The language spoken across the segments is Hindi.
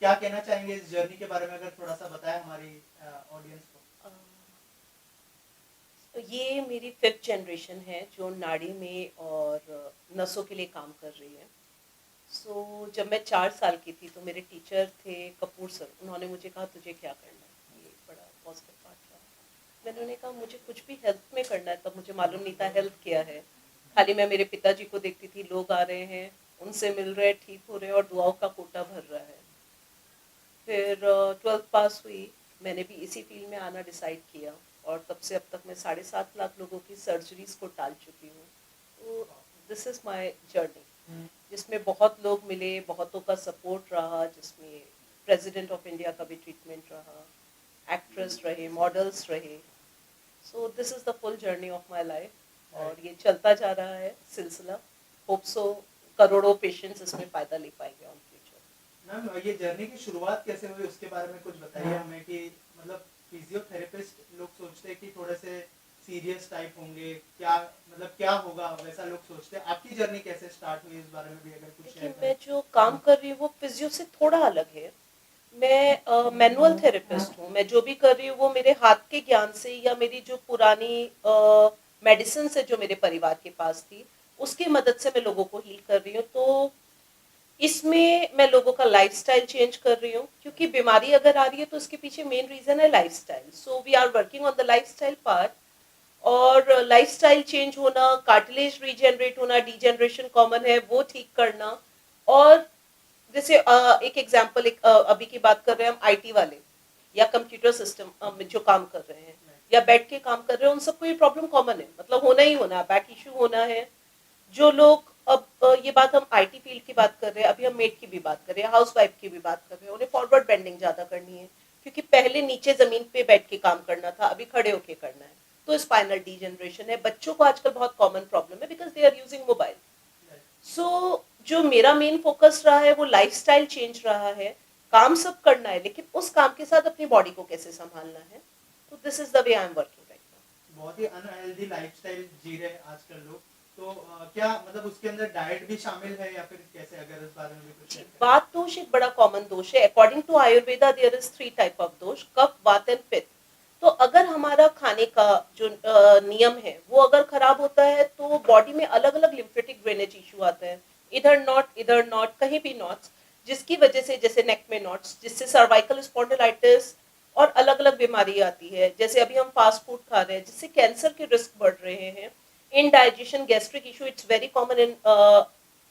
क्या कहना चाहेंगे इस जर्नी के बारे में, अगर थोड़ा सा बताएं हमारी ऑडियंस को। ये मेरी 5th जनरेशन है जो नाड़ी में और नसों के लिए काम कर रही है। जब मैं 4 साल की थी तो मेरे टीचर थे कपूर सर, उन्होंने मुझे कहा तुझे क्या करना है। ये बड़ा पॉजिटिव पार्ट रहा। मैंने उन्हें कहा मुझे कुछ भी हेल्थ में करना है, तब मुझे मालूम नहीं था हेल्थ क्या है। खाली मैं मेरे पिताजी को देखती थी, लोग आ रहे हैं, उनसे मिल रहे, ठीक हो रहे हैं और दुआओं का कोटा भर रहा है। फिर 12th पास हुई, मैंने भी इसी फील्ड में आना डिसाइड किया और तब से अब तक मैं 7.5 लाख लोगों की सर्जरीज को टाल चुकी हूँ। तो दिस इज़ माय जर्नी, जिसमें बहुत लोग मिले, बहुतों का सपोर्ट रहा, जिसमें प्रेसिडेंट ऑफ इंडिया का भी ट्रीटमेंट रहा, एक्ट्रेस रहे, मॉडल्स रहे। So this is the full journey of my life और ये चलता जा रहा है सिलसिला। होप सो करोड़ों पेशेंट्स इसमें फ़ायदा ले पाएंगे ऑन फ्यूचर। मैम ये जर्नी की शुरुआत कैसे हुई उसके बारे में कुछ बताइए हमें, कि मतलब फिजियोथेरेपिस्ट लोग सोचते हैं कि थोड़े से सीरियस टाइप होंगे, क्या मतलब क्या होगा वैसा लोग सोचते हैं, आपकी जर्नी कैसे स्टार्ट हुई इस बारे में भी अगर कुछ शेयर देखिए, करें। मैं जो काम कर रही हूँ वो फिजियो से थोड़ा अलग है। मैं मैनुअल थेरेपिस्ट हूँ। मैं जो भी कर रही हूँ वो मेरे हाथ के ज्ञान से या मेरी जो पुरानी मेडिसिन से जो मेरे परिवार के पास थी उसकी मदद से मैं लोगों को हील कर रही हूँ। तो इसमें मैं लोगों का लाइफस्टाइल चेंज कर रही हूँ, क्योंकि बीमारी अगर आ रही है तो उसके पीछे मेन रीजन है lifestyle. So we are working on the lifestyle part. और लाइफस्टाइल चेंज होना, कार्टिलेज रीजनरेट होना, डीजनरेशन कॉमन है वो ठीक करना। और जैसे एक एग्जांपल, अभी की बात कर रहे हैं हम आईटी वाले या कंप्यूटर सिस्टम में जो काम कर रहे हैं या बैठ के काम कर रहे हैं, उन सबको ये प्रॉब्लम कॉमन है, मतलब होना ही होना, बैक इशू होना है। जो लोग अब ये बात हम आईटी फील्ड की बात कर रहे हैं, अभी हम मेड की भी बात कर रहे हैं, हाउस वाइफ की भी बात कर रहे हैं, उन्हें फॉरवर्ड बेंडिंग ज्यादा करनी है, क्योंकि पहले नीचे जमीन पे बैठ के काम करना था, अभी खड़े होके करना है। तो स्पाइनल डीजनरेशन है। बच्चों को आजकल बहुत कॉमन प्रॉब्लम है because they are using mobile. So जो मेरा मेन फोकस रहा है वो लाइफस्टाइल चेंज रहा है। काम सब करना है लेकिन उस काम के साथ अपनी बॉडी को कैसे संभालना है। तो this is the way I am working right now. बहुत ही अनहेल्दी लाइफस्टाइल जी रहे हैं आजकल लोग, तो क्या मतलब उसके अंदर डाइट भी शामिल है या फिर कैसे, अगर इस बारे में भी कुछ जी, शेयर करें। वात दोष एक बड़ा कॉमन दोष है। According to Ayurveda there is 3 type of dosha, kapha, वात एंड पित्त। तो अगर हमारा खाने का जो नियम है वो अगर खराब होता है तो बॉडी में अलग अलग लिम्फेटिक ड्रेनेज इशू आता है। इधर नॉट, कहीं भी नॉट्स, जिसकी वजह से, जैसे नेक में नॉट्स, जिससे सर्वाइकल स्पॉन्डिलाइटिस और अलग अलग बीमारी आती है। जैसे अभी हम फास्ट फूड खा रहे हैं जिससे कैंसर के रिस्क बढ़ रहे हैं। Indigestion, gastric issue, it's very common in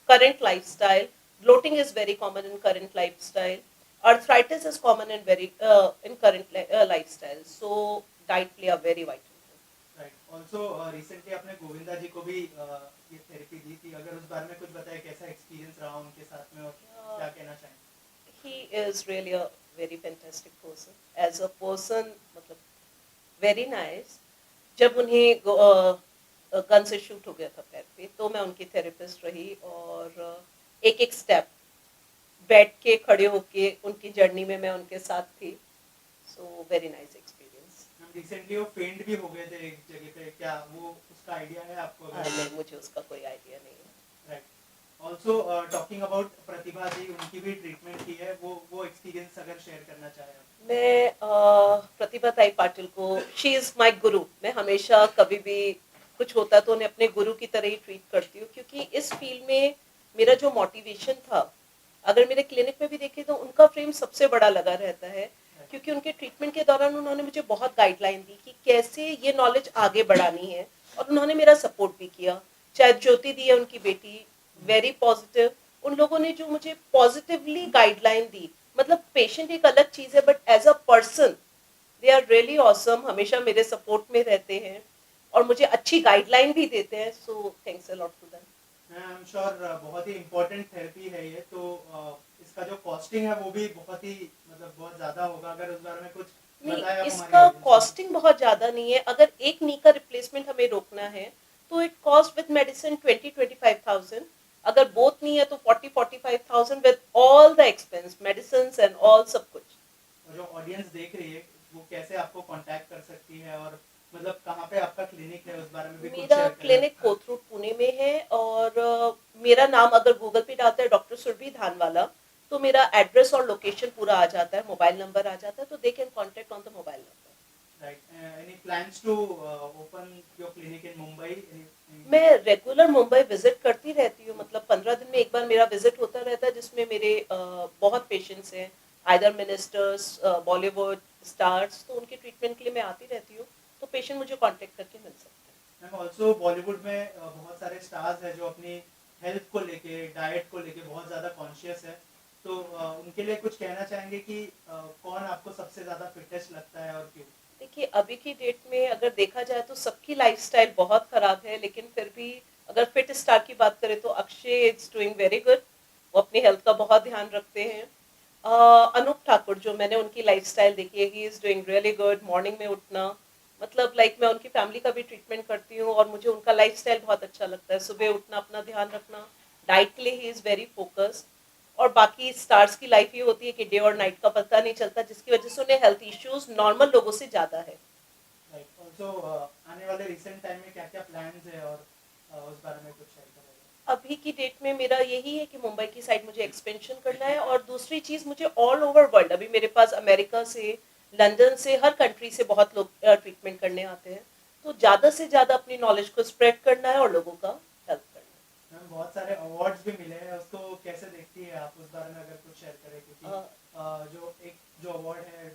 current lifestyle. Bloating is very common in current lifestyle. Arthritis is common in current lifestyle. So diet play a very vital role. Right. Also recently आपने गोविंदा जी को भी ये थेरेपी दी थी, अगर उस बारे में कुछ बताए, कैसा एक्सपीरियंस रहा उनके साथ में और क्या कहना चाहेंगे। He is really a very fantastic person. As a person, मतलब very nice. जब उन्हें गन से शूट हो गया था पैर पे तो मैं उनकी थेरेपिस्ट रही और एक एक स्टेप बैठ के खड़े होके उनकी जर्नी में मैं उनके साथ थी। So very nice experience. Recently वो फेंट भी हो गए थे एक जगह पे, क्या वो उसका आइडिया है आपको अगर। नहीं, मुझे उसका कोई आइडिया नहीं है। राइट। ऑल्सो टॉकिंग अबाउट प्रतिभा जी, उनकी भी ट्रीटमेंट की है, वो एक्सपीरियंस अगर शेयर करना चाहें आप। मैं प्रतिभा ताई पाटिल को, शी इज़ माई गुरु। मैं हमेशा कभी भी कुछ होता है तो उन्हें अपने गुरु की तरह ही ट्रीट करती हूँ, क्योंकि इस फील्ड में मेरा जो मोटिवेशन था, अगर मेरे क्लिनिक में भी देखें तो उनका फ्रेम सबसे बड़ा लगा रहता है। क्योंकि उनके ट्रीटमेंट के दौरान उन्होंने मुझे बहुत गाइडलाइन दी कि कैसे ये नॉलेज आगे बढ़ानी है, और उन्होंने मेरा सपोर्ट भी किया। चाहे ज्योति दी है उनकी बेटी, वेरी पॉजिटिव। उन लोगों ने जो मुझे पॉजिटिवली गाइडलाइन दी, मतलब पेशेंट एक अलग चीज है but as a person they are really awesome, हमेशा मेरे सपोर्ट में रहते हैं और मुझे अच्छी गाइडलाइन भी देते हैं। So thanks a lot to them. I am sure बहुत ही इम्पोर्टेंट थेरेपी है ये, तो इसका जो कॉस्टिंग है वो भी बहुत ही मतलब बहुत ज़्यादा होगा, अगर उस बारे में कुछ नहीं, बताएं आप हमारी इसका audience को। कॉस्टिंग बहुत ज्यादा नहीं है। अगर एक नी का रिप्लेसमेंट हमें रोकना है तो इट कॉस्ट विद मेडिसिन 20-25,000। अगर बोथ नी है तो 40-45,000 with all the expense, medicine and all सब कुछ। और जो ऑडियंस देख रही है वो कैसे आपको कांटेक्ट कर सकती है, और मतलब कहाँ पे आपका क्लिनिक है, उस बारे में भी कुछ मेरा शेयर करें। क्लिनिक कोथरूड पुणे में है और मेरा नाम अगर गूगल पे डालता है डॉक्टर सुरभि धानवाला, तो मेरा एड्रेस और लोकेशन पूरा आ जाता है, मोबाइल नंबर आ जाता है, तो they can contact on the mobile number. Right. Any plans to open your clinic in Mumbai? मैं रेगुलर मुंबई विजिट करती रहती हूँ, मतलब 15 दिन में एक बार मेरा विजिट होता रहता है, जिसमें मेरे बहुत पेशेंट्स हैं, आइदर मिनिस्टर्स, बॉलीवुड स्टार्स, तो उनके ट्रीटमेंट के लिए मैं आती रहती हूँ, तो पेशेंट मुझे कांटेक्ट करके मिल सकते हैं। मैम ऑल्सो बॉलीवुड में बहुत सारे स्टार्स हैं जो अपनी हेल्थ को लेके, डाइट को लेके बहुत ज़्यादा कॉन्शियस है, तो उनके लिए कुछ कहना चाहेंगे कि कौन आपको सबसे ज़्यादा फिटेस्ट लगता है और क्यों? देखिए, अभी की डेट में अगर देखा जाए तो सबकी लाइफस्टाइल बहुत खराब है, लेकिन फिर भी अगर फिट स्टार की बात करें तो Akshay is doing very good, वो अपनी हेल्थ का बहुत ध्यान रखते हैं। अनूप ठाकुर, जो मैंने उनकी लाइफस्टाइल देखी है, he is doing really good, morning में उठना, मतलब लाइक मैं उनकी फैमिली का भी ट्रीटमेंट करती हूँ और मुझे उनका लाइफस्टाइल बहुत अच्छा लगता है, सुबह उठना, अपना ध्यान रखना, डाइट के लिए ही इज वेरी फोकस्ड। और बाकी स्टार्स की लाइफ ये होती है कि डे और नाइट का पता नहीं चलता, जिसकी वजह से उन्हें हेल्थ इश्यूज नॉर्मल लोगों से ज्यादा है। राइट। ऑल्सो आने वाले रिसेंट टाइम में क्या क्या प्लान्स है और उस बारे में कुछ शेयर करेंगे? अभी की डेट में मेरा यही है कि मुंबई की साइड मुझे एक्सपेंशन करना है, और दूसरी चीज मुझे ऑल ओवर वर्ल्ड, अभी मेरे पास अमेरिका से, लंदन से, हर कंट्री से बहुत लोग ट्रीटमेंट करने आते हैं, तो ज्यादा से ज्यादा अपनी नॉलेज को स्प्रेड करना है और लोगों का हेल्प करना है। मैम बहुत सारे अवार्ड्स भी मिले हैं, उसको कैसे देखती है आप, उस बारे में अगर कुछ शेयर करें, क्योंकि जो अवार्ड है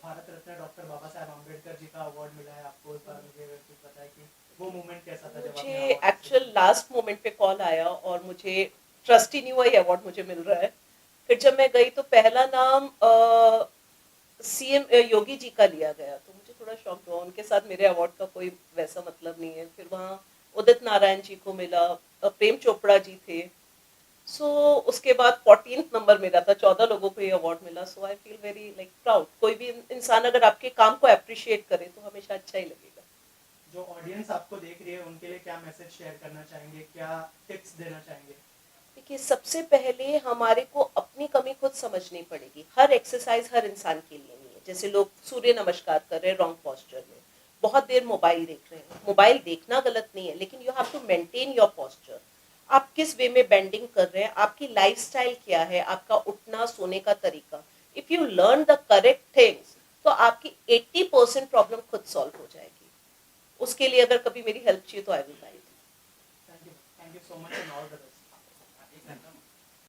भारत रत्न डॉक्टर बाबा साहेब अम्बेडकर जी का अवार्ड मिला है आपको, उस बारे में मुझे अगर कुछ बताएं कि वो मोमेंट कैसा था जब आपने मुझे award एक्चुअल लास्ट मोमेंट पे कॉल आया और मुझे ट्रस्ट ही नहीं हुआ ये अवार्ड मुझे मिल रहा है। फिर जब मैं गई तो पहला नाम सीएम योगी जी का लिया गया, तो मुझे थोड़ा शॉक हुआ, उनके साथ मेरे अवार्ड का कोई वैसा मतलब नहीं है। फिर वहाँ उदित नारायण जी को मिला, प्रेम चोपड़ा जी थे, सो उसके बाद 14th नंबर मेरा था, 14 लोगों को ये अवार्ड मिला, so I feel very like proud. कोई भी इंसान अगर आपके काम को अप्रिशिएट करे तो हमेशा अच्छा ही लगेगा। जो ऑडियंस आपको देख रही है उनके लिए क्या मैसेज शेयर करना चाहेंगे, क्या टिप्स देना चाहेंगे? देखिए, सबसे पहले हमारे को अपनी कमी खुद समझनी पड़ेगी। हर एक्सरसाइज हर इंसान के लिए नहीं है। जैसे लोग सूर्य नमस्कार कर रहे हैं रॉन्ग पोस्चर में, बहुत देर मोबाइल देख रहे हैं, मोबाइल देखना गलत नहीं है, लेकिन you have to maintain your posture. आप किस वे में बेंडिंग कर रहे हैं, आपकी लाइफस्टाइल क्या है, आपका उठना सोने का तरीका, if you learn the correct things, तो आपकी 80% प्रॉब्लम खुद सॉल्व हो जाएगी। उसके लिए अगर कभी मेरी हेल्प चाहिए तो I will guide. Thank you so much and all the best.